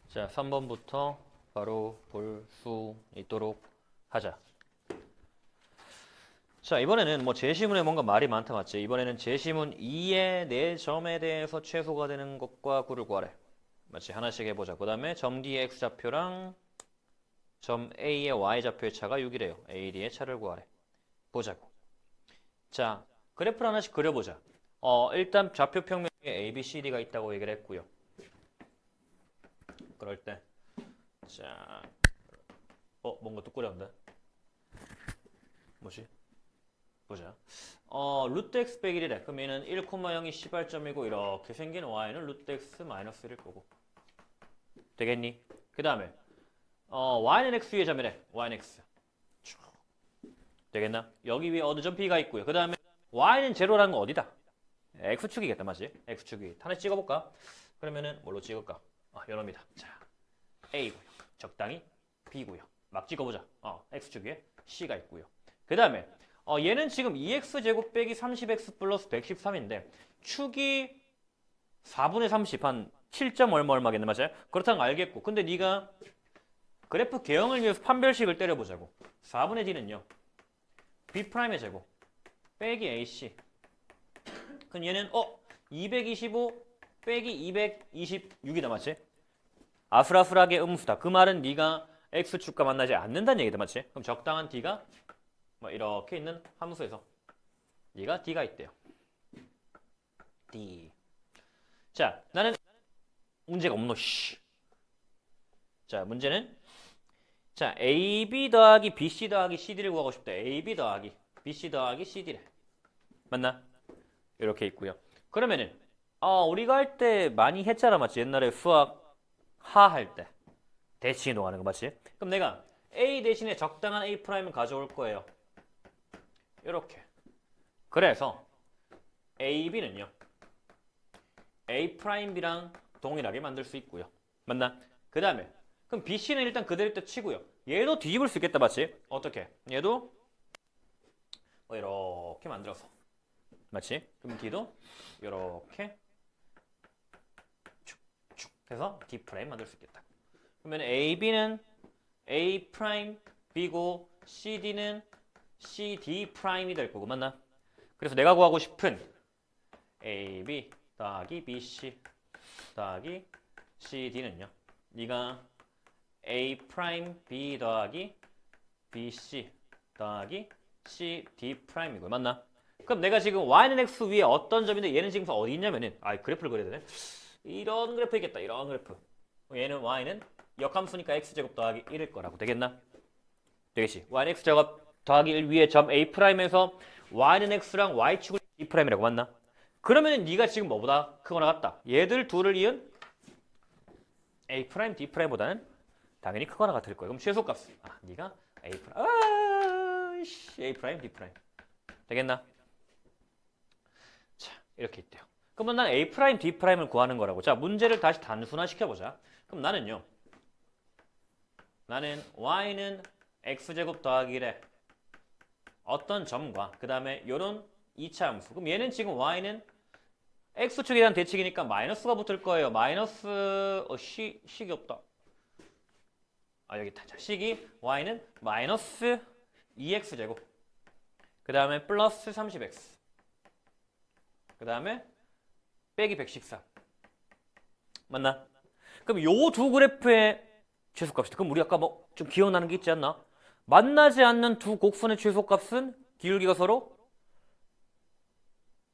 자, 3번부터 바로 볼 수 있도록 하자. 자, 이번에는 뭐 제시문에 뭔가 말이 많다 맞지? 이번에는 제시문 2의 4점에 대해서 최소가 되는 것과 구를 구하래. 맞지? 하나씩 해보자. 그 다음에 점 D의 X좌표랑 점 A의 Y좌표의 차가 6이래요. A, D의 차를 구하래. 보자고. 자, 그래프를 하나씩 그려보자. 일단 좌표 평면에 A, B, C, D가 있다고 얘기를 했고요. 그럴 때 자, 뭔가 또 꾸렸는데? 뭐지? 보자. 루트 x 빼기 1이래. 그럼 얘는 1,0이 시발점이고 이렇게 생긴 y는 루트 x 마이너스 1일 거고. 되겠니? 그 다음에 y는 x 위의 점이래. y는 x. 되겠나? 여기 위에 어느 점 b가 있고요. 그 다음에 y는 제로라는 건 어디다? x축이겠다, 맞지? x축이. 하나 찍어볼까? 그러면은 뭘로 찍을까? 요놈이다. 자, a고요. 적당히 b고요. 막 찍어보자. x축 위에 c가 있고요. 그 다음에 얘는 지금 2x제곱 빼기 30x 플러스 113인데 축이 4분의 30, 한 7점 얼마 얼마겠네, 맞아요? 그렇다는 거 알겠고. 근데 네가 그래프 개형을 위해서 판별식을 때려보자고. 4분의 d는요. b'의 제곱 빼기 ac. 그럼 얘는 225 빼기 226이다, 맞지? 아슬아슬하게 음수다. 그 말은 네가 x축과 만나지 않는다는 얘기다, 맞지? 그럼 적당한 d가 뭐 이렇게 있는 함수에서 얘가 d가 있대요. d. 자, 나는 문제가 없노. 자, 문제는 자, ab 더하기 bc 더하기 cd를 구하고 싶다. ab 더하기 bc 더하기 cd래. 맞나? 이렇게 있고요. 그러면은 우리가 할 때 많이 했잖아, 맞지? 옛날에 수학 하 할 때 대칭 이동하는 거 맞지? 그럼 내가 a 대신에 적당한 a'을 가져올 거예요. 이렇게. 그래서 AB는요. A'B랑 동일하게 만들 수 있고요. 맞나? 그 다음에 그럼 BC는 일단 그대로 때 치고요. 얘도 뒤집을 수 있겠다, 맞지? 어떻게? 얘도 이렇게 만들어서. 맞지? 그럼 D도 이렇게 축축 해서 D' 만들 수 있겠다. 그러면 AB는 A'B고 CD는 CD'이 될 거고, 맞나? 그래서 내가 구하고 싶은 AB 더하기 BC 더하기 CD는요. 네가 A'B 더하기 BC 더하기 CD'이고, 맞나? 그럼 내가 지금 Y는 X 위에 어떤 점인데 얘는 지금 어디 있냐면은 그래프를 그려야 되네. 이런 그래프이겠다. 이런 그래프. 얘는 Y는 역함수니까 X제곱 더하기 1일 거라고. 되겠나? 되겠지? Y는 X제곱 더하기 1 위에 점 A'에서 Y는 X랑 Y축을 D'이라고 맞나? 그러면 네가 지금 뭐보다 크거나 같다. 얘들 둘을 이은 A', D'보다는 당연히 크거나 같을 거야. 그럼 최소값. 네가 A', A', D'. 되겠나? 자, 이렇게 있대요. 그러면 난 A', D'를 구하는 거라고. 자, 문제를 다시 단순화 시켜보자. 그럼 나는 Y는 X제곱 더하기 1에 어떤 점과 그 다음에 요런 2차 함수. 그럼 얘는 지금 Y는 X축에 대한 대칭이니까 마이너스가 붙을 거예요. 마이너스 식이 없다. 여기 있다. 자, 식이 Y는 마이너스 2X제곱 그 다음에 플러스 30X 그 다음에 빼기 114 맞나? 그럼 요 두 그래프의 최소값이다. 그럼 우리 아까 뭐 좀 기억나는 게 있지 않나? 만나지 않는 두 곡선의 최소값은 기울기가 서로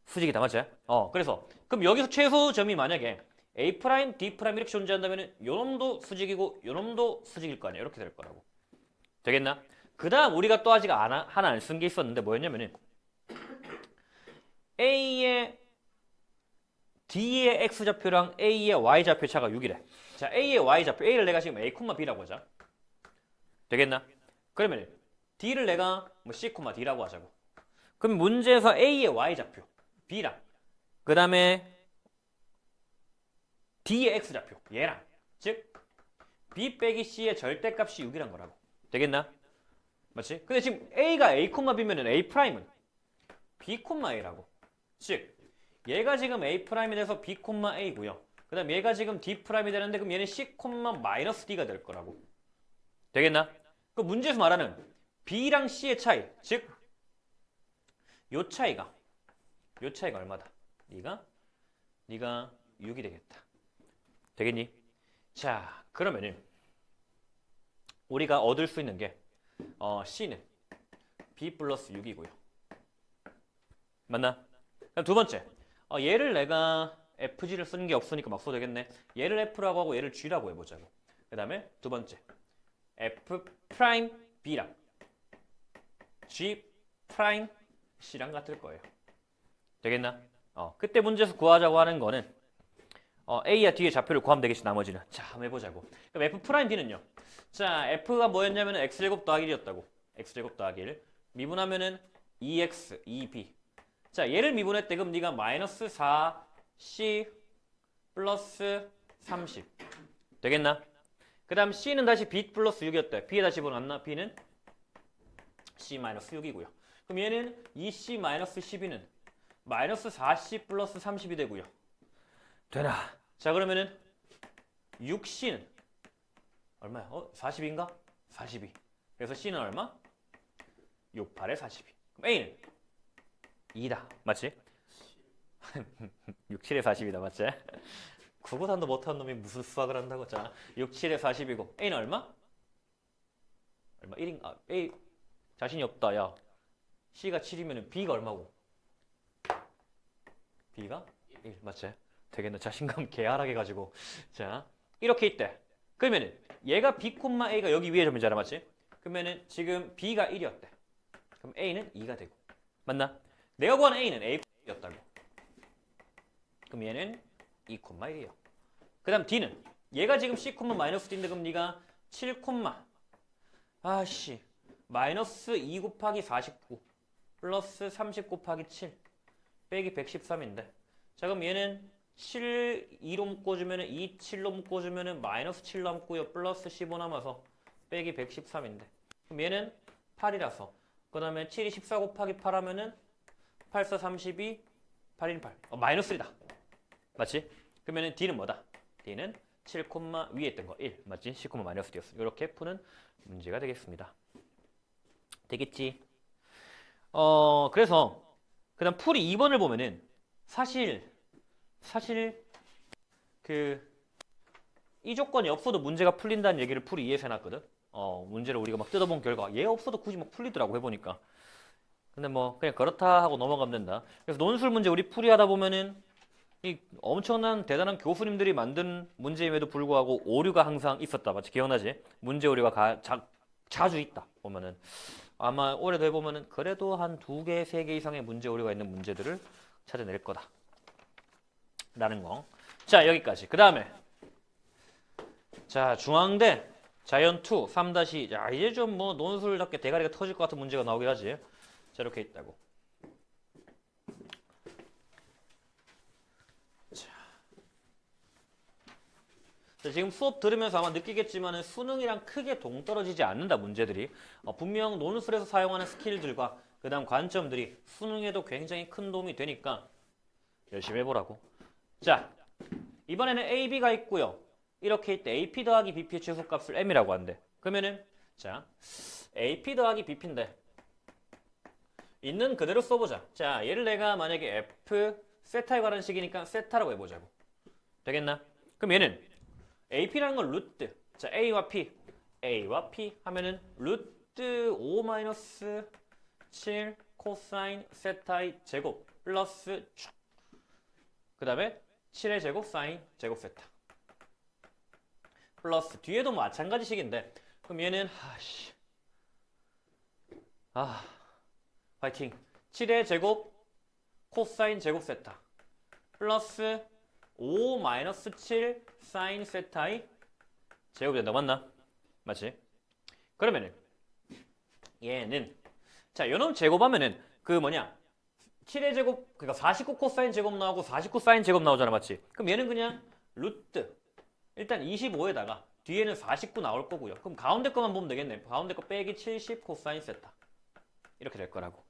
수직이다, 맞지? 그래서 그럼 여기서 최소점이 만약에 A', D' 이렇게 존재한다면 요놈도 수직이고 요놈도 수직일 거 아니야. 이렇게 될 거라고. 되겠나? 그 다음 우리가 또 아직 하나 안 쓴 게 있었는데 뭐였냐면은 A의 D의 X좌표랑 A의 Y좌표 차가 6이래. 자, A의 Y좌표, A를 내가 지금 A, B라고 하자. 되겠나? 그러면 D를 내가 뭐 C, D라고 하자고. 그럼 문제에서 A의 Y좌표, B랑 그 다음에 D의 X좌표, 얘랑 즉 B 빼기 C의 절대값이 6이란 거라고. 되겠나? 맞지? 근데 지금 A가 A, B면은 A'은 B, A라고. 즉 얘가 지금 A'이 돼서 B, A고요. 그 다음 얘가 지금 D 프라임이 되는데 그럼 얘는 C, 마이너스 D가 될 거라고. 되겠나? 그 문제에서 말하는 B랑 C의 차이, 즉 요 차이가 얼마다? 네가 6이 되겠다. 되겠니? 자, 그러면은 우리가 얻을 수 있는 게 C는 B 플러스 6이고요. 맞나? 그럼 두 번째, 얘를 내가 FG를 쓰는 게 없으니까 막 써도 되겠네. 얘를 F라고 하고 얘를 G라고 해보자고. 그 다음에 두 번째, F 프라임 B랑 G 프라임 C랑 같을 거예요. 되겠나? 그때 문제에서 구하자고 하는 거는 A야 D의 좌표를 구하면 되겠지, 나머지는. 자, 한번 해보자고. 그럼 F 프라임 B는요. 자, F가 뭐였냐면 X제곱 더하기 1이었다고. X제곱 더하기 1. 미분하면은 2X, 2B. 자, 얘를 미분했대. 그럼 네가 마이너스 4C 플러스 30. 되겠나? 그 다음 C는 다시 B 플러스 6이었대. B에다 집어넣었나? B는 C 마이너스 6이고요. 그럼 얘는 2C 마이너스 12는 마이너스 4C 플러스 30이 되고요. 되나? 자, 그러면은 6C는 얼마야? 40인가? 42. 그래서 C는 얼마? 6, 8에 42. 그럼 A는 2다. 맞지? 6, 7에 40이다. 맞지? 구구단도 못한 놈이 무슨 수학을 한다고. 자, 6, 7에 40이고 A는 얼마? 얼마? 1인가? A 자신이 없다. 야, C가 7이면 B가 얼마고? B가 1. 맞지? 되겠네. 자신감 개알하게 가지고. 자, 이렇게 있대. 그러면은 얘가 B, A가 여기 위에 점이잖아. 맞지? 그러면은 지금 B가 1이었대. 그럼 A는 2가 되고. 맞나? 내가 구한 A는 A였다고. 그럼 얘는 2, 1이에요. 그 다음 D는 얘가 지금 C, 마이너스 D인데 그럼 네가 7, 마이너스 2 곱하기 49 플러스 30 곱하기 7 빼기 113인데 자, 그럼 얘는 7, 2로 묶어주면은 2, 7로 묶어주면은 마이너스 7 남고요. 플러스 15 남아서 빼기 113인데 그럼 얘는 8이라서 그 다음에 7이 14 곱하기 8 하면은 8, 4, 32, 8, 1, 8 마이너스 1이다. 맞지? 그러면은 D는 뭐다? D는 7, 위에 있던 거 1 맞지? 10, 마이너스 D였어. 이렇게 푸는 문제가 되겠습니다. 되겠지? 그래서 그 다음 풀이 2번을 보면은 사실 이 조건이 없어도 문제가 풀린다는 얘기를 풀이 2에서 해놨거든. 문제를 우리가 막 뜯어본 결과 얘 없어도 굳이 막 풀리더라고 해보니까. 근데 뭐 그냥 그렇다 하고 넘어가면 된다. 그래서 논술 문제 우리 풀이하다 보면은 이 엄청난 대단한 교수님들이 만든 문제임에도 불구하고 오류가 항상 있었다. 맞지? 기억나지? 문제 오류가 자주 있다. 보면은 아마 올해도 해보면은 그래도 한 2개, 3개 이상의 문제 오류가 있는 문제들을 찾아낼 거다. 라는 거. 자, 여기까지. 그 다음에 자, 중앙대 자연2 3- 자, 이제 좀 뭐 논술답게 대가리가 터질 것 같은 문제가 나오긴 하지. 자, 이렇게 있다고. 자, 지금 수업 들으면서 아마 느끼겠지만 수능이랑 크게 동떨어지지 않는다, 문제들이. 분명 논술에서 사용하는 스킬들과 그 다음 관점들이 수능에도 굉장히 큰 도움이 되니까 열심히 해보라고. 자, 이번에는 A, B가 있고요. 이렇게 있대. AP 더하기 BP의 최소값을 M이라고 한대. 그러면은 자, AP 더하기 BP인데 있는 그대로 써보자. 자, 얘를 내가 만약에 F 세타에 관한 식이니까 세타라고 해보자고. 되겠나? 그럼 얘는 AP라는 건 루트. 자, A와 P 하면은 루트 5-7 코사인 세타의 제곱 플러스 그 다음에 7의 제곱 사인 제곱 세타 플러스 뒤에도 마찬가지 식인데 그럼 얘는 파이팅 7의 제곱 코사인 제곱 세타 플러스 5-7 사인 세타의 제곱이 된다. 맞나? 맞지? 그러면은 얘는 자, 요놈 제곱하면은 그 뭐냐 7의 제곱 그러니까 49 코사인 제곱 나오고 49 사인 제곱 나오잖아. 맞지? 그럼 얘는 그냥 루트 일단 25에다가 뒤에는 49 나올 거고요. 그럼 가운데 거만 보면 되겠네. 가운데 거 빼기 70 코사인 세타 이렇게 될 거라고.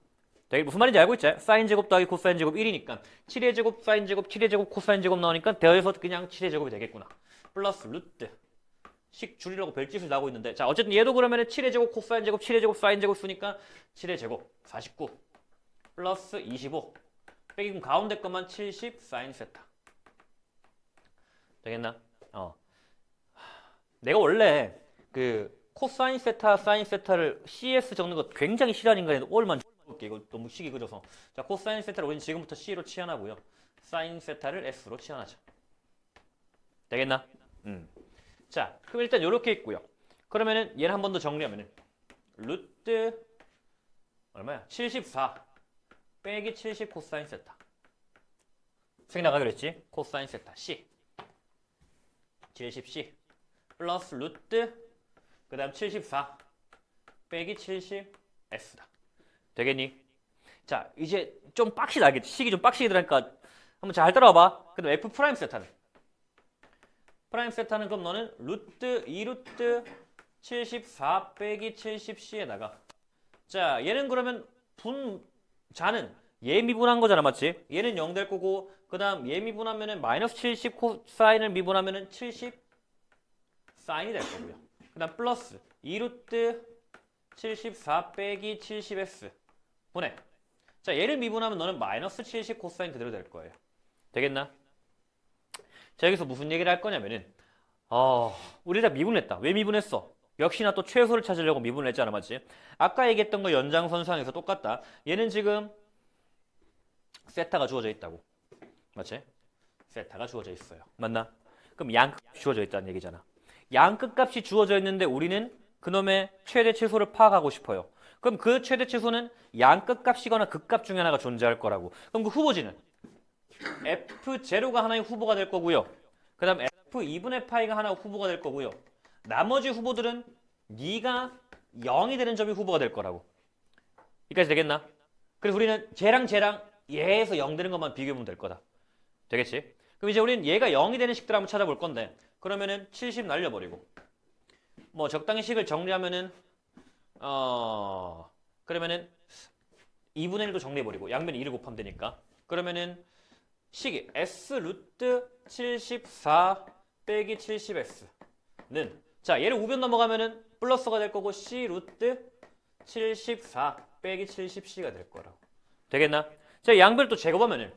되게 무슨 말인지 알고 있지? 사인 제곱 더하기 코사인 제곱 1이니까 7의 제곱, 사인 제곱, 7의 제곱, 코사인 제곱 나오니까 대여해서 그냥 7의 제곱이 되겠구나. 플러스 루트 식 줄이려고 별짓을 나고 있는데 자 어쨌든 얘도 그러면은 7의 제곱, 코사인 제곱, 7의 제곱, 사인 제곱 쓰니까 7의 제곱 49 플러스 25 빼기 그럼 가운데 것만 70 사인 세타 되겠나? 내가 원래 그 코사인 세타, 사인 세타를 CS 적는 거 굉장히 싫어하는 인간인데 오늘만 볼게. 이거 너무 식이 그려서. 자, 코사인 세타를 우리는 지금부터 C로 치환하고요. 사인 세타를 S로 치환하자. 되겠나? 자, 그럼 일단 이렇게 있고요. 그러면은 얘를 한 번 더 정리하면은 루트 얼마야? 74 빼기 70 코사인 세타. 생각하기로 했지? 코사인 세타 C 70C 플러스 루트 그 다음 74 빼기 70 S다. 되겠니? 자, 이제 좀 빡시다 알겠지? 식이 좀 빡시게 들어가니까 한번 잘 따라와봐. 그 다음 F 프라임 세타는 프라임 세타는 그럼 너는 루트 2루트 74 빼기 70C에다가 자, 얘는 그러면 분자는 얘 미분한 거잖아, 맞지? 얘는 0 될 거고 그 다음 얘 미분하면은 마이너스 70 코사인을 미분하면은 70 사인이 될 거고요. 그 다음 플러스 2루트 74 빼기 70S 분해. 자, 얘를 미분하면 너는 마이너스 70 코사인 그대로 될 거예요. 되겠나? 자, 여기서 무슨 얘기를 할 거냐면은 우리 다 미분했다. 왜 미분했어? 역시나 또 최소를 찾으려고 미분을 했잖아, 맞지? 아까 얘기했던 거 연장선상에서 똑같다. 얘는 지금 세타가 주어져 있다고. 맞지? 세타가 주어져 있어요. 맞나? 그럼 양끝 주어져 있다는 얘기잖아. 양끝 값이 주어져 있는데 우리는 그놈의 최대 최소를 파악하고 싶어요. 그럼 그 최대 최소는 양끝 값이거나 극값 중에 하나가 존재할 거라고. 그럼 그 후보지는 F0가 하나의 후보가 될 거고요. 그 다음 F2분의 파이가 하나 후보가 될 거고요. 나머지 후보들은 네가 0이 되는 점이 후보가 될 거라고. 여기까지 되겠나? 그래서 우리는 쟤랑 얘에서 0 되는 것만 비교해보면 될 거다. 되겠지? 그럼 이제 우리는 얘가 0이 되는 식들 한번 찾아볼 건데 그러면은 70 날려버리고 뭐 적당히 식을 정리하면은 그러면은 2분의 1도 정리해버리고 양변에 2를 곱하면 되니까 그러면은 식이 S 루트 74 빼기 70S는 자 얘를 우변 넘어가면은 플러스가 될 거고 C 루트 74 빼기 70C가 될 거라고. 되겠나? 자 양변을 또 제곱하면은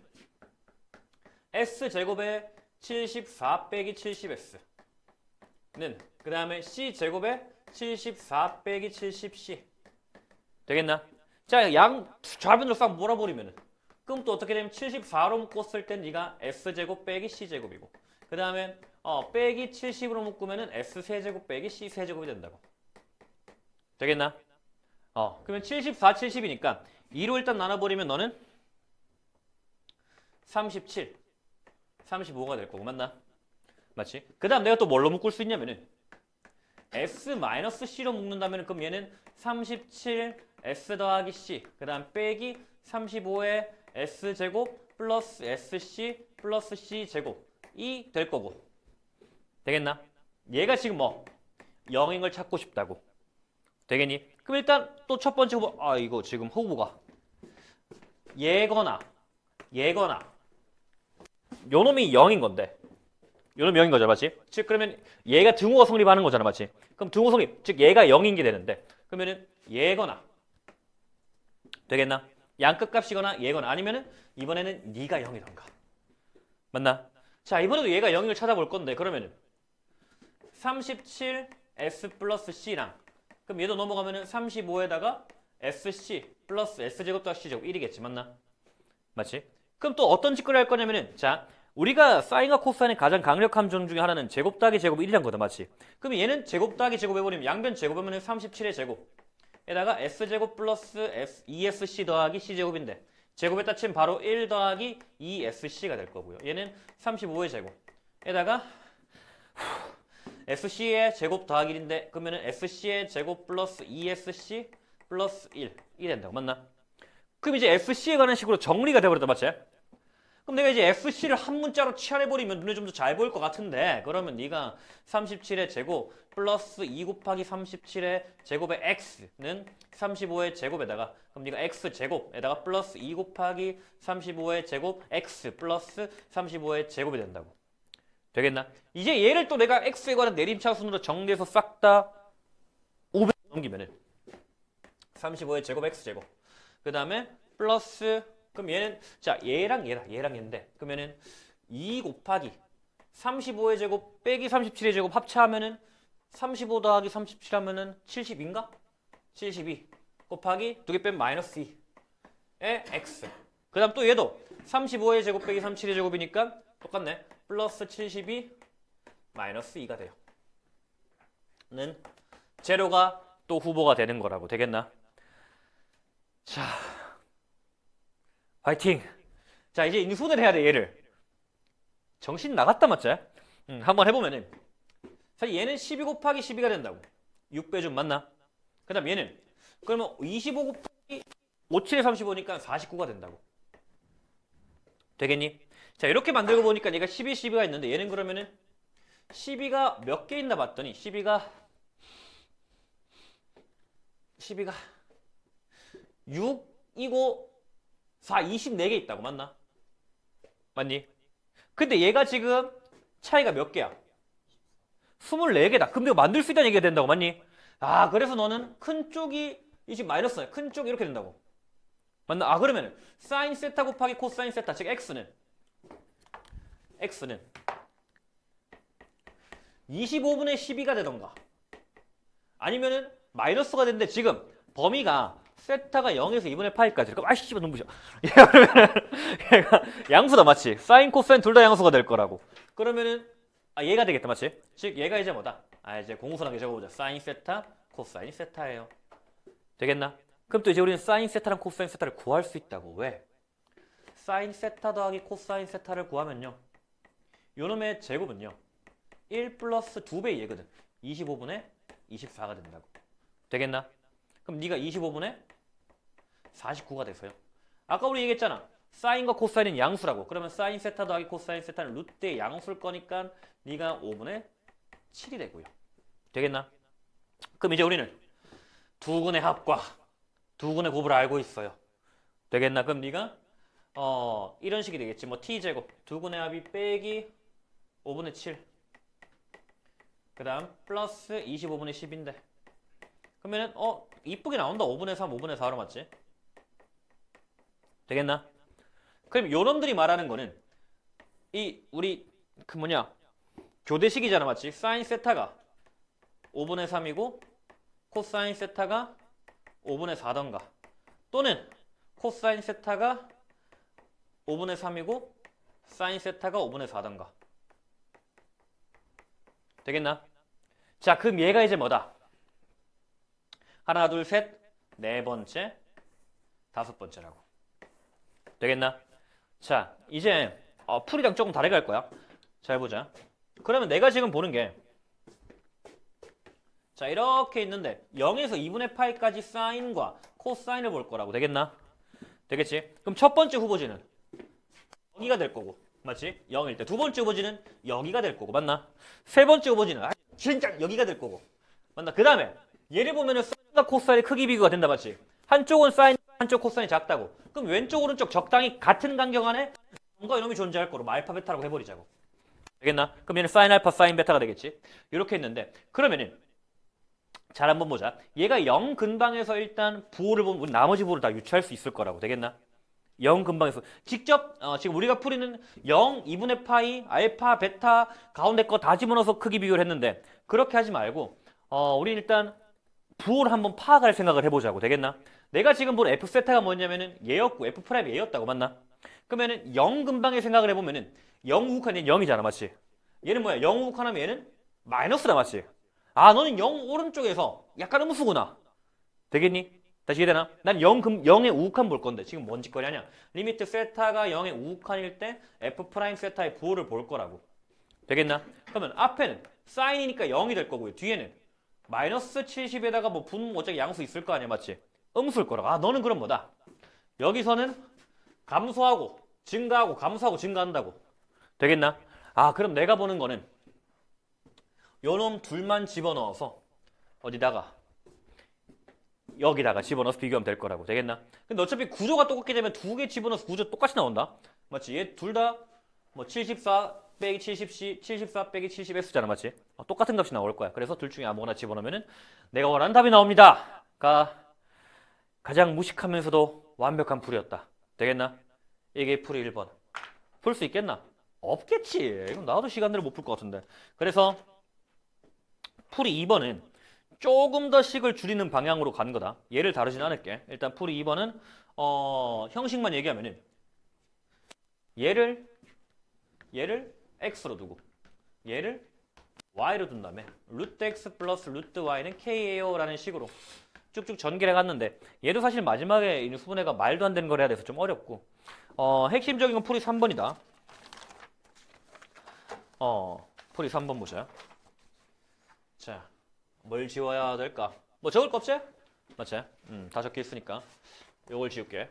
S 제곱에 74 빼기 70S는 그 다음에 C 제곱에 74 빼기 70C 되겠나? 자 양 좌변으로 싹 몰아버리면은 그럼 또 어떻게 되면 74로 묶었을 땐 네가 S제곱 빼기 C제곱이고 그 다음에 빼기 70으로 묶으면은 S 세제곱 빼기 C 세제곱이 된다고. 되겠나? 그러면 74, 70이니까 2로 일단 나눠버리면 너는 37, 35가 될 거고 맞나? 맞지? 그 다음 내가 또 뭘로 묶을 수 있냐면은 S-C로 묶는다면 그럼 얘는 37 S 더하기 C 그 다음 빼기 35의 S제곱 플러스 SC 플러스 C제곱이 될 거고 되겠나? 얘가 지금 뭐 0인 걸 찾고 싶다고. 되겠니? 그럼 일단 또 첫 번째 후보 이거 지금 후보가 얘거나 요 놈이 0인 건데 요 놈이 0인 거죠, 맞지? 즉 그러면 얘가 등호가 성립하는 거잖아, 맞지? 그럼 등호 성립, 즉 얘가 0인 게 되는데 그러면은 얘거나 되겠나? 양끝 값이거나 얘거나 아니면은 이번에는 네가 0이던가 맞나? 자 이번에도 얘가 0인 걸 찾아볼 건데 그러면은 37 S 플러스 C랑 그럼 얘도 넘어가면은 35에다가 SC 플러스 S제곱 더하기 C제곱 1이겠지, 맞나? 맞지? 그럼 또 어떤 짓거리 할 거냐면은 자 우리가 사인과 코사인의 가장 강력한 점 중에 하나는 제곱 더하기 제곱 1이란 거다, 맞지? 그럼 얘는 제곱 더하기 제곱 해버리면 양변 제곱하면 37의 제곱에다가 S제곱 플러스 2SC 더하기 C제곱인데 제곱에다 치면 바로 1 더하기 2SC가 될 거고요. 얘는 35의 제곱에다가 SC의 제곱 더하기 1인데 그러면은 SC의 제곱 플러스 2SC 플러스 1이 된다고, 맞나? 그럼 이제 SC에 관한 식으로 정리가 돼버렸다, 맞지? 그럼 내가 이제 FC를 한 문자로 치환해버리면 눈에 좀 더 잘 보일 것 같은데 그러면 네가 37의 제곱 플러스 2 곱하기 37의 제곱의 x는 35의 제곱에다가 그럼 네가 x 제곱에다가 플러스 2 곱하기 35의 제곱 x 플러스 35의 제곱이 된다고. 되겠나? 이제 얘를 또 내가 x에 관한 내림차순으로 정리해서 싹 다 500 넘기면은 35의 제곱 x 제곱 그 다음에 플러스 그럼 얘는 자 얘랑 얘인데 그러면은 2 곱하기 35의 제곱 빼기 37의 제곱 합차하면은 35 더하기 37 하면은 70인가? 72 곱하기 2개 빼면 마이너스 2의 x 그 다음 또 얘도 35의 제곱 빼기 37의 제곱이니까 똑같네 플러스 72 마이너스 2가 돼요 는 재료가 또 후보가 되는 거라고. 되겠나? 자 화이팅! 자 이제 인수분해를 해야 돼 얘를. 정신 나갔다 맞지? 한번 해보면은 사실 얘는 12 곱하기 12가 된다고. 6배준 맞나? 그 다음 얘는 그러면 25 곱하기 57에 35니까 49가 된다고. 되겠니? 자 이렇게 만들고 보니까 얘가 12, 12가 있는데 얘는 그러면은 12가 몇 개 있나 봤더니 12가 6이고 4, 24개 있다고. 맞나? 맞니? 근데 얘가 지금 차이가 몇 개야? 24개다. 그럼 내가 만들 수 있다는 얘기가 된다고. 맞니? 아 그래서 너는 큰 쪽이 이 지금 마이너스야. 큰 쪽이 이렇게 된다고. 맞나? 아 그러면은 사인 세타 곱하기 코사인 세타 즉 x는 25분의 12가 되던가 아니면은 마이너스가 됐는데 지금 범위가 세타가 0에서 2분의 파이까지. 그럼 아이씨 눈부셔. 얘가 양수다 맞지? 사인 코사인 둘 다 양수가 될 거라고. 그러면은 얘가 되겠다 맞지? 즉 얘가 이제 뭐다? 이제 공손하게 적어보자. 사인 세타 코사인 세타예요. 되겠나? 그럼 또 이제 우리는 사인 세타랑 코사인 세타를 구할 수 있다고. 왜? 사인 세타 더하기 코사인 세타를 구하면요 요놈의 제곱은요 1 플러스 2배의 얘거든. 25분의 24가 된다고. 되겠나? 그럼 네가 25분의 49가 됐어요. 아까 우리 얘기했잖아. 사인과 코사인은 양수라고. 그러면 사인 세타 더하기 코사인 세타는 루트의 양수일 거니까 네가 5분의 7이 되고요. 되겠나? 그럼 이제 우리는 두근의 합과 두근의 곱을 알고 있어요. 되겠나? 그럼 네가 이런 식이 되겠지. 뭐 t제곱 두근의 합이 빼기 5분의 7 그 다음 플러스 25분의 10인데 그러면은 이쁘게 나온다. 5분의 3, 5분의 4로 맞지? 되겠나? 그럼 요놈들이 말하는 거는 이 우리 그 교대식이잖아 맞지? 사인 세타가 5분의 3이고 코사인 세타가 5분의 4던가 또는 코사인 세타가 5분의 3이고 사인 세타가 5분의 4던가 되겠나? 자 그럼 얘가 이제 뭐다? 하나 둘 셋 네 번째 다섯 번째라고. 되겠나? 자 이제 풀이랑 조금 다르게 할 거야. 잘 보자. 그러면 내가 지금 보는 게 자 이렇게 있는데 0에서 2분의 파이까지 사인과 코사인을 볼 거라고. 되겠나? 되겠지? 그럼 첫 번째 후보지는 여기가 될 거고 맞지? 0일 때. 두 번째 후보지는 여기가 될 거고 맞나? 세 번째 후보지는 진짜 여기가 될 거고 맞나? 그 다음에 얘를 보면은 사인과 코사인의 크기 비교가 된다 맞지? 한쪽은 사인 한쪽 코사인이 작다고. 그럼 왼쪽 오른쪽 적당히 같은 간격 안에 뭔가 이놈이 존재할 거로 알파 베타라고 해버리자고. 되겠나? 그럼 얘는 사인 알파 사인 베타가 되겠지? 이렇게 했는데 그러면은 잘 한번 보자. 얘가 0 근방에서 일단 부호를 보면 우리 나머지 부호를 다 유추할 수 있을 거라고. 되겠나? 0 근방에서 직접 지금 우리가 풀이는 0, 2분의 파이, 알파, 베타 가운데 거 다 집어넣어서 크기 비교를 했는데 그렇게 하지 말고 우리 일단 부호를 한번 파악할 생각을 해보자고. 되겠나? 내가 지금 본 f 세타가 뭐냐면은 얘였고 f 프라임이 얘였다고. 맞나? 그러면은 0 근방의 생각을 해보면은 0 우욱한 얘는 0이잖아 맞지? 얘는 뭐야? 0 우욱하면 얘는 마이너스다 맞지? 너는 0 오른쪽에서 약간 음수구나. 되겠니? 다시 이해되나? 난 0의 우욱한 볼 건데 지금 뭔 짓거리 하냐? 리미트 세타가 0의 우욱한일 때 f 프라임 세타의 부호를 볼 거라고. 되겠나? 그러면 앞에는 사인이니까 0이 될 거고요. 뒤에는 마이너스 70에다가 뭐 분 어차피 양수 있을 거 아니야 맞지? 음수일 거라고. 너는 그럼 뭐다? 여기서는 감소하고 증가하고 감소하고 증가한다고. 되겠나? 아, 그럼 내가 보는 거는 요놈 둘만 집어넣어서 어디다가 여기다가 집어넣어서 비교하면 될 거라고. 되겠나? 근데 어차피 구조가 똑같게 되면 두 개 집어넣어서 구조 똑같이 나온다. 맞지? 얘 둘 다 뭐 74 빼기 70C, 74 빼기 70S잖아. 맞지? 똑같은 값이 나올 거야. 그래서 둘 중에 아무거나 집어넣으면 내가 원하는 답이 나옵니다. 가장 무식하면서도 완벽한 풀이었다. 되겠나? 이게 풀이 1번. 풀 수 있겠나? 없겠지. 이건 나도 시간대로 못 풀 것 같은데. 그래서 풀이 2번은 조금 더 식을 줄이는 방향으로 가는 거다. 얘를 다루진 않을게. 일단 풀이 2번은 형식만 얘기하면은 얘를 x로 두고 얘를 y로 둔 다음에 루트 x 플러스 루트 y는 k예요 라는 식으로 쭉쭉 전개를 해갔는데 얘도 사실 마지막에 이 수분해가 말도 안 되는 걸 해야 돼서 좀 어렵고 핵심적인 건 풀이 3번이다. 풀이 3번 보자. 자, 뭘 지워야 될까? 뭐 적을 거 없지? 맞지? 다 적혀 있으니까 요걸 지울게.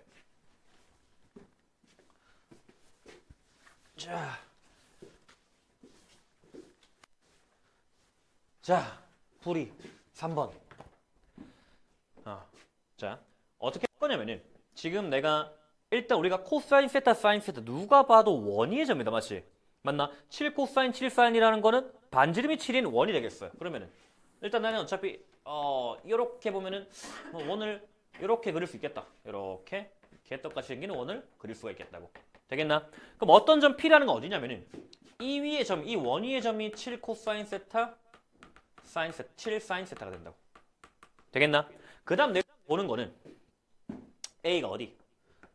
자, 풀이 3번. 자, 어떻게 할 거냐면은 지금 내가 일단 우리가 코사인 세타, 사인 세타 누가 봐도 원위의 점이다. 맞지? 맞나? 7 코사인 7 사인이라는 거는 반지름이 7인 원이 되겠어요. 그러면은 일단 나는 어차피 이렇게 보면은 원을 이렇게 그릴 수 있겠다. 이렇게 개떡같이 생긴 원을 그릴 수가 있겠다고. 되겠나? 그럼 어떤 점 P라는 건 어디냐면은 이 위의 점, 이 원위의 점이 7 코사인 세타, 사인 세타, 7 사인 세타가 된다고. 되겠나? 그 다음 내가 보는 거는 A가 어디?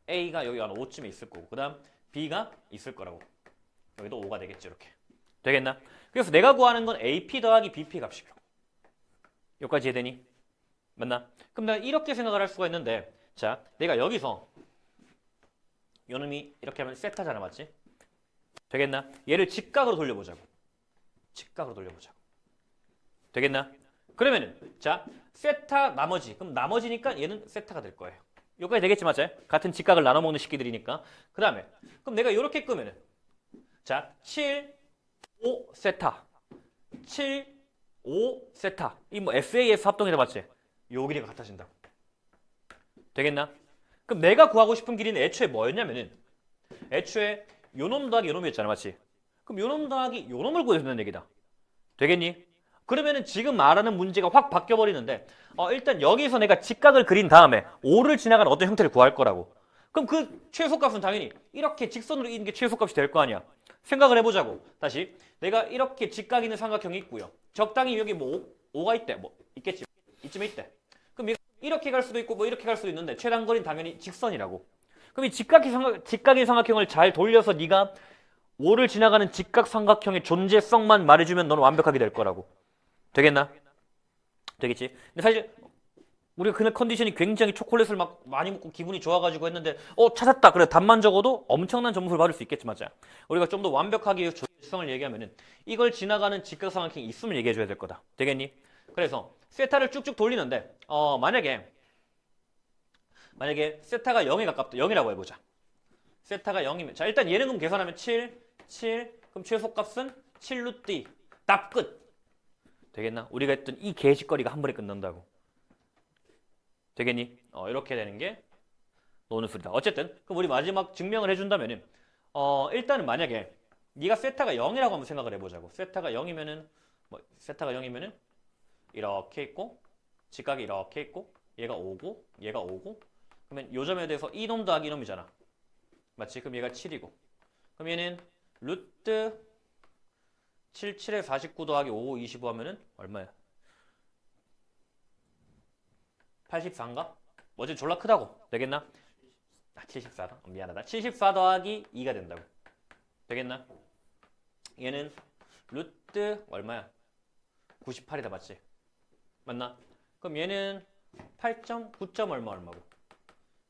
A가 여기 한 5쯤에 있을 거고 그 다음 B가 있을 거라고. 여기도 5가 되겠지 이렇게. 되겠나? 그래서 내가 구하는 건 AP 더하기 BP 값이고 여기까지 이해되니? 맞나? 그럼 내가 이렇게 생각을 할 수가 있는데 자, 내가 여기서 요놈이 이렇게 하면 세타잖아. 맞지? 되겠나? 얘를 직각으로 돌려보자고. 직각으로 돌려보자고. 되겠나? 그러면은 자, 세타 나머지. 그럼 나머지니까 얘는 세타가 될 거예요. 여기까지 되겠지. 맞지? 같은 직각을 나눠 먹는 식기들이니까. 그 다음에 그럼 내가 이렇게 끄면은 자, 7, 5 세타 7, 5 세타 이 뭐 SAS 합동이다. 맞지? 요 길이가 같아진다고. 되겠나? 그럼 내가 구하고 싶은 길이는 애초에 뭐였냐면은 애초에 요놈 더하기 요놈이었잖아. 맞지? 그럼 요놈 더하기 요놈을 구해야 된다는 얘기다. 되겠니? 그러면은 지금 말하는 문제가 확 바뀌어버리는데 일단 여기서 내가 직각을 그린 다음에 5를 지나가는 어떤 형태를 구할 거라고. 그럼 그 최소값은 당연히 이렇게 직선으로 있는 게 최소값이 될 거 아니야. 생각을 해보자고. 다시 내가 이렇게 직각 있는 삼각형이 있고요. 적당히 여기 뭐 5가 있대. 뭐 있겠지. 이쯤에 있대. 그럼 이렇게 갈 수도 있고 뭐 이렇게 갈 수도 있는데 최단거리는 당연히 직선이라고. 그럼 이 직각인 삼각형을 잘 돌려서 네가 5를 지나가는 직각 삼각형의 존재성만 말해주면 너는 완벽하게 될 거라고. 되겠나? 되겠지? 근데 사실 우리가 그날 컨디션이 굉장히 초콜릿을 막 많이 먹고 기분이 좋아가지고 했는데 찾았다. 그래 답만 적어도 엄청난 점수를 받을 수 있겠지. 맞아. 우리가 좀 더 완벽하게 존재성을 얘기하면은 이걸 지나가는 직각 삼각형이 있으면 얘기해줘야 될 거다. 되겠니? 그래서 세타를 쭉쭉 돌리는데 만약에 세타가 0에 가깝다. 0이라고 해보자. 세타가 0이면 자 일단 얘네 놈 계산하면 7 그럼 최소값은 7 루트 2 답 끝. 되겠나? 우리가 했던 이 개식거리가 한 번에 끝난다고. 되겠니? 이렇게 되는 게 노는 소리다. 어쨌든 그럼 우리 마지막 증명을 해준다면은 일단은 만약에 네가 세타가 0이라고 한번 생각을 해보자고. 세타가 0이면은 이렇게 있고 직각이 이렇게 있고 얘가 5고 얘가 5고 그러면 요 점에 대해서 이놈 더하기 이놈이잖아. 맞지? 그럼 얘가 7이고 그럼 얘는 루트 7, 7에 49 더하기 5, 25 하면은 얼마야? 84인가? 어제 졸라 크다고. 되겠나? 74다. 미안하다. 74 더하기 2가 된다고. 되겠나? 얘는 루트 얼마야? 98이다. 맞지? 맞나? 그럼 얘는 8.9. 얼마고?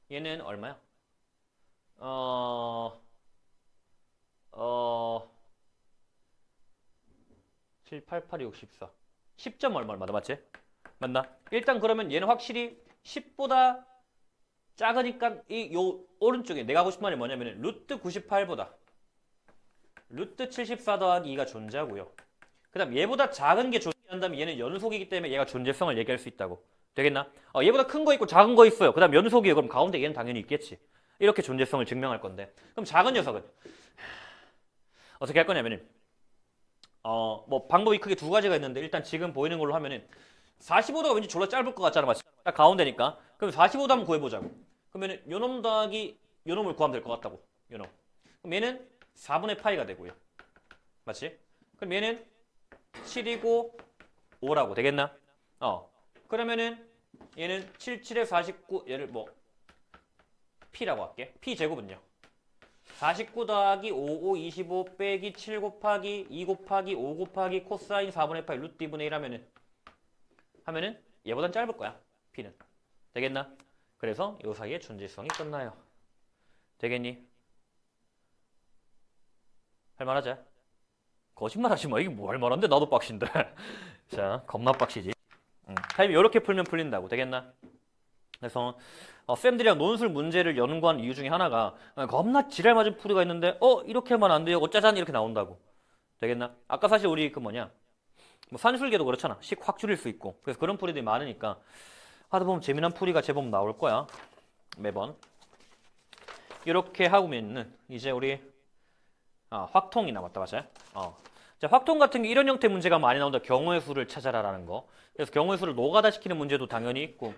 얘는 얼마야? 7, 8, 8, 64. 10점 얼마다. 맞지? 맞나? 일단 그러면 얘는 확실히 10보다 작으니까 요 오른쪽에 내가 하고 싶은 말이 뭐냐면 루트 98보다 루트 74 더하기 2가 존재하고요. 그 다음 얘보다 작은 게 존재한다면 얘는 연속이기 때문에 얘가 존재성을 얘기할 수 있다고. 되겠나? 얘보다 큰 거 있고 작은 거 있어요. 그 다음 연속이에요. 그럼 가운데 얘는 당연히 있겠지. 이렇게 존재성을 증명할 건데. 그럼 작은 녀석은 어떻게 할 거냐면은 뭐 방법이 크게 두 가지가 있는데 일단 지금 보이는 걸로 하면은 45도가 왠지 졸라 짧을 것 같잖아. 맞지? 딱 가운데니까. 그럼 45도 한번 구해보자고. 그러면은 요놈 더하기 요놈을 구하면 될 것 같다고. 요놈. 그럼 얘는 4분의 파이가 되고요. 맞지? 그럼 얘는 7이고 5라고 되겠나? 그러면은 얘는 7, 7에 49 얘를 뭐 P라고 할게. P 제곱은요. 49 더하기 5, 5, 25 빼기 7 곱하기 2 곱하기 5 곱하기 코사인 4분의 파이 루트 2분의 1 하면은 얘보단 짧을 거야. P는. 되겠나? 그래서 이 사이에 존재성이 끝나요. 되겠니? 할만하지? 거짓말하지 마. 이게 뭐 할만한데? 나도 빡신데. 자, 겁나 빡시지. 타입이 이렇게 풀면 풀린다고. 되겠나? 그래서 쌤들이랑 논술 문제를 연구한 이유 중에 하나가 겁나 지랄 맞은 풀이가 있는데 이렇게 하면 안 돼요. 짜잔 이렇게 나온다고. 되겠나? 아까 사실 우리 뭐 산술계도 그렇잖아. 식 확 줄일 수 있고. 그래서 그런 풀이들이 많으니까 하다 보면 재미난 풀이가 제법 나올 거야. 매번. 이렇게 하고면은 이제 우리 확통이 남았다. 맞아요? 자, 확통 같은 게 이런 형태 문제가 많이 나온다. 경우의 수를 찾아라라는 거. 그래서 경우의 수를 노가다 시키는 문제도 당연히 있고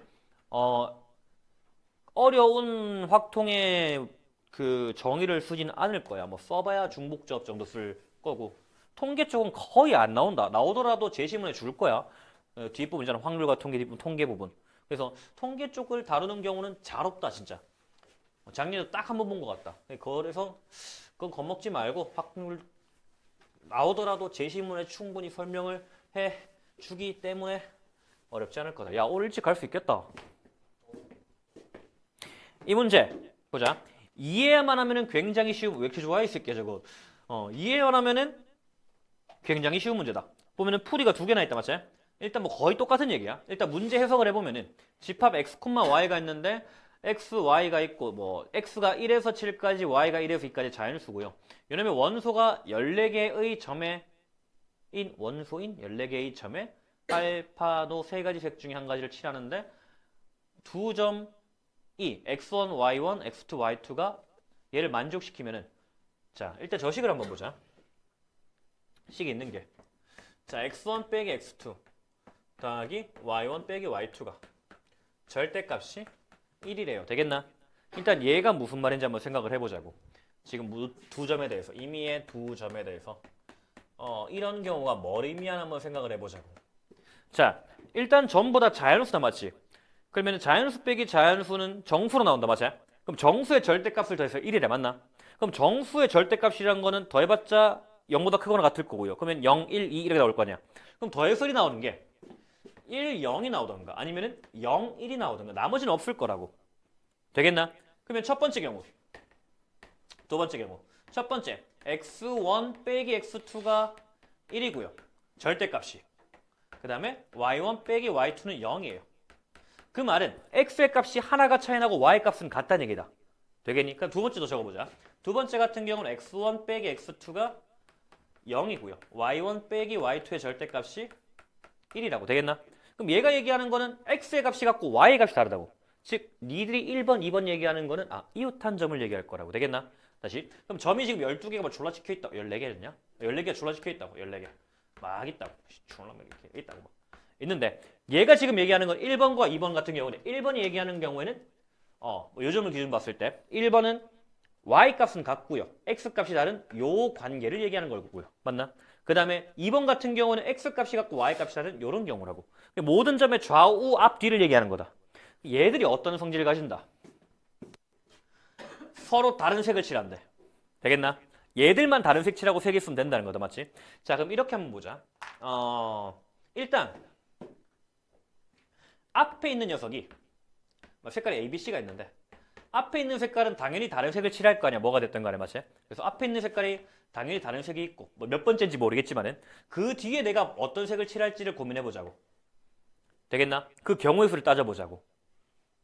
어려운 확통의 그 정의를 쓰지는 않을 거야. 뭐 써봐야 중복조합 정도 쓸 거고 통계 쪽은 거의 안 나온다. 나오더라도 제시문에 줄 거야. 뒷부분 있잖아. 확률과 통계 뒷부분, 통계 부분. 그래서 통계 쪽을 다루는 경우는 잘 없다 진짜. 작년에 딱 한 번 본 것 같다. 그래서 그건 겁먹지 말고 확률 나오더라도 제시문에 충분히 설명을 해 주기 때문에 어렵지 않을 거다. 야, 오늘 일찍 갈 수 있겠다. 이 문제 보자. 이해만 하면은 굉장히 쉬운. 왜 이렇게 좋아해 이 새끼야 저거. 이해만 하면은 굉장히 쉬운 문제다. 보면은 풀이가 두 개나 있다. 맞지? 일단 뭐 거의 똑같은 얘기야. 일단 문제 해석을 해보면은 집합 x, y가 있는데 x, y가 있고 뭐 x가 1에서 7까지 y가 1에서 2까지 자연수고요. 왜냐면 원소가 14개의 점에 원소인 14개의 점에 알파도 세 가지 색 중에 한 가지를 칠하는데 두 점이 x1, y1, x2, y2가 얘를 만족시키면은 자, 일단 저 식을 한번 보자. 식이 있는 게 자, x1 빼기 x2 더하기 y1 빼기 y2가 절대값이 1이래요. 되겠나? 일단 얘가 무슨 말인지 한번 생각을 해보자고. 지금 두 점에 대해서 임의의 두 점에 대해서 이런 경우가 뭘 의미하나 한번 생각을 해보자고. 자, 일단 전부 다 자연수다. 맞지? 그러면 자연수 빼기 자연수는 정수로 나온다. 맞아? 그럼 정수의 절대값을 더해서 1이래. 맞나? 그럼 정수의 절대값이란 거는 더해봤자 0보다 크거나 같을 거고요. 그러면 0, 1, 2 이렇게 나올 거 아니야. 그럼 더해서 1이 나오는 게 1, 0이 나오던가 아니면은 0, 1이 나오던가 나머지는 없을 거라고. 되겠나? 그러면 첫 번째 경우 두 번째 경우 첫 번째 x1 빼기 x2가 1이고요. 절대값이. 그 다음에 y1 빼기 y2는 0이에요. 그 말은 x의 값이 하나가 차이 나고 y 값은 같다는 얘기다. 되겠니? 그럼 두 번째도 적어보자. 두 번째 같은 경우는 x1 빼기 x2가 0이고요. y1 빼기 y2의 절대값이 1이라고. 되겠나? 그럼 얘가 얘기하는 거는 x의 값이 같고 y의 값이 다르다고. 즉 니들이 1번, 2번 얘기하는 거는 이웃한 점을 얘기할 거라고. 되겠나? 다시. 그럼 점이 지금 12개가 뭐 졸라 찍혀있다. 14개였냐? 14개가 졸라 찍혀있다고. 14개. 막 있다고. 졸라 이렇게 있다고. 막. 있는데 얘가 지금 얘기하는 건 1번과 2번 같은 경우는 1번이 얘기하는 경우에는 뭐 요즘을 기준 봤을 때 1번은 y 값은 같고요. x 값이 다른 요 관계를 얘기하는 거고요. 맞나? 그 다음에 2번 같은 경우는 x 값이 같고 y 값이 다른 요런 경우라고. 모든 점의 좌우 앞 뒤를 얘기하는 거다. 얘들이 어떤 성질을 가진다? 서로 다른 색을 칠한대. 되겠나? 얘들만 다른 색 칠하고 색이 있으면 된다는 거다. 맞지? 자, 그럼 이렇게 한번 보자. 일단 앞에 있는 녀석이 색깔이 A, B, C가 있는데 앞에 있는 색깔은 당연히 다른 색을 칠할 거 아니야. 뭐가 됐든 간에. 맞지? 그래서 앞에 있는 색깔이 당연히 다른 색이 있고 뭐 몇 번째인지 모르겠지만은 그 뒤에 내가 어떤 색을 칠할지를 고민해 보자고. 되겠나? 그 경우의 수를 따져보자고.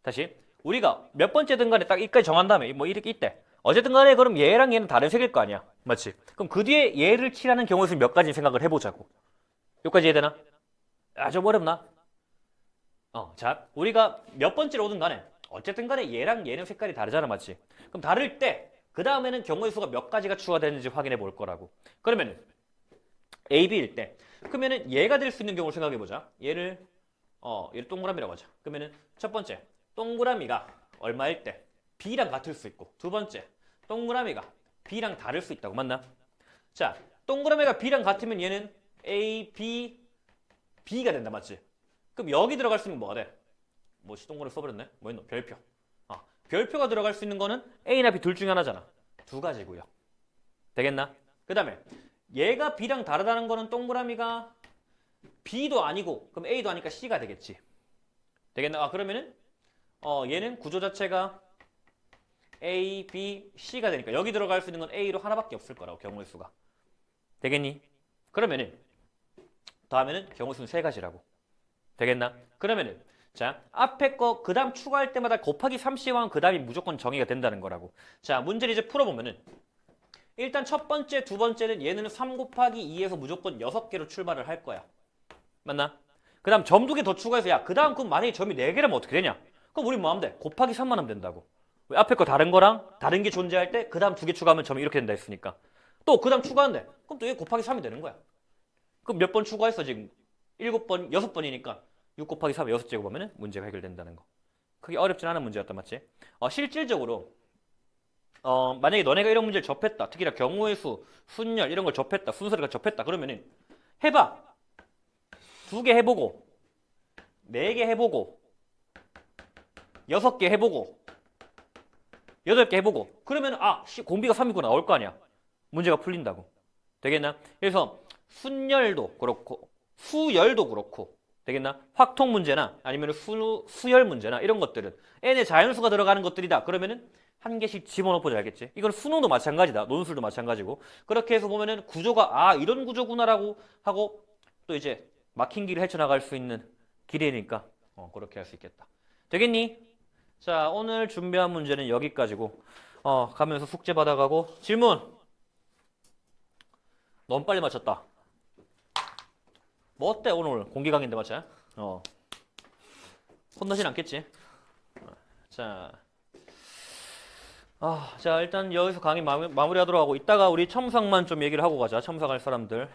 다시 우리가 몇 번째든 간에 딱 이까지 정한 다음에 뭐 이렇게 있대. 어쨌든 간에 그럼 얘랑 얘는 다른 색일 거 아니야. 맞지? 그럼 그 뒤에 얘를 칠하는 경우의 수 몇 가지 생각을 해보자고. 여기까지 이해되나? 아, 좀 어렵나? 자, 우리가 몇 번째로 오든 간에 어쨌든 간에 얘랑 얘는 색깔이 다르잖아. 맞지? 그럼 다를 때 그 다음에는 경우의 수가 몇 가지가 추가되는지 확인해 볼 거라고. 그러면은 A, B일 때 그러면은 얘가 될 수 있는 경우를 생각해 보자. 얘를 동그라미라고 하자. 그러면은 첫 번째 동그라미가 얼마일 때 B랑 같을 수 있고, 두 번째 동그라미가 B랑 다를 수 있다고. 맞나? 자, 동그라미가 B랑 같으면 얘는 A, B, B가 된다. 맞지? 그럼 여기 들어갈 수 있는 뭐가 돼? 뭐지? 동그라미 써버렸네? 뭐 있노? 별표. 별표가 들어갈 수 있는 거는 A나 B 둘 중에 하나잖아. 두 가지고요. 되겠나? 그 다음에 얘가 B랑 다르다는 거는 동그라미가 B도 아니고 그럼 A도 아니까 C가 되겠지. 되겠나? 그러면은 얘는 구조 자체가 A, B, C가 되니까 여기 들어갈 수 있는 건 A로 하나밖에 없을 거라고. 경우의 수가. 되겠니? 그러면은 다음에는 경우의 수는 세 가지라고. 되겠나? 그러면은 자, 앞에 거 그 다음 추가할 때마다 곱하기 30하면 그 다음이 무조건 정의가 된다는 거라고. 자, 문제를 이제 풀어보면은 일단 첫 번째, 두 번째는 얘는 3 곱하기 2에서 무조건 6개로 출발을 할 거야. 맞나? 그 다음 점 2개 더 추가해서 야, 그 다음 그럼 만약에 점이 4개라면 어떻게 되냐? 그럼 우리 뭐 하면 돼? 곱하기 3만 하면 된다고. 왜? 앞에 거 다른 거랑 다른 게 존재할 때 그 다음 2개 추가하면 점이 이렇게 된다 했으니까. 또 그 다음 추가하는데 그럼 또 얘 곱하기 3이 되는 거야. 그럼 몇 번 추가했어 지금? 7번, 6번이니까 6 곱하기 3, 6제 곱하면 문제가 해결된다는 거. 크게 어렵진 않은 문제였다. 맞지? 실질적으로 만약에 너네가 이런 문제를 접했다. 특히나 경우의 수, 순열 이런 걸 접했다. 순서를 접했다. 그러면은 해봐. 2개 해보고 4개 해보고 6개 해보고 8개 해보고 그러면 공비가 3이구나 나올 거 아니야. 문제가 풀린다고. 되겠나? 그래서 순열도 그렇고 수열도 그렇고 되겠나? 확통 문제나 아니면 수열 문제나 이런 것들은 n의 자연수가 들어가는 것들이다. 그러면은 한 개씩 집어넣어보자. 알겠지? 이건 수능도 마찬가지다. 논술도 마찬가지고. 그렇게 해서 보면은 구조가 이런 구조구나라고 하고 또 이제 막힌 길을 헤쳐나갈 수 있는 길이니까 그렇게 할 수 있겠다. 되겠니? 자, 오늘 준비한 문제는 여기까지고 가면서 숙제 받아가고 질문. 너무 빨리 맞췄다. 뭐 어때 오늘 공기 강의인데 맞지? 혼나진 않겠지? 자, 자 일단 여기서 강의 마무리하도록 하고 이따가 우리 첨삭만 좀 얘기를 하고 가자. 첨삭할 사람들.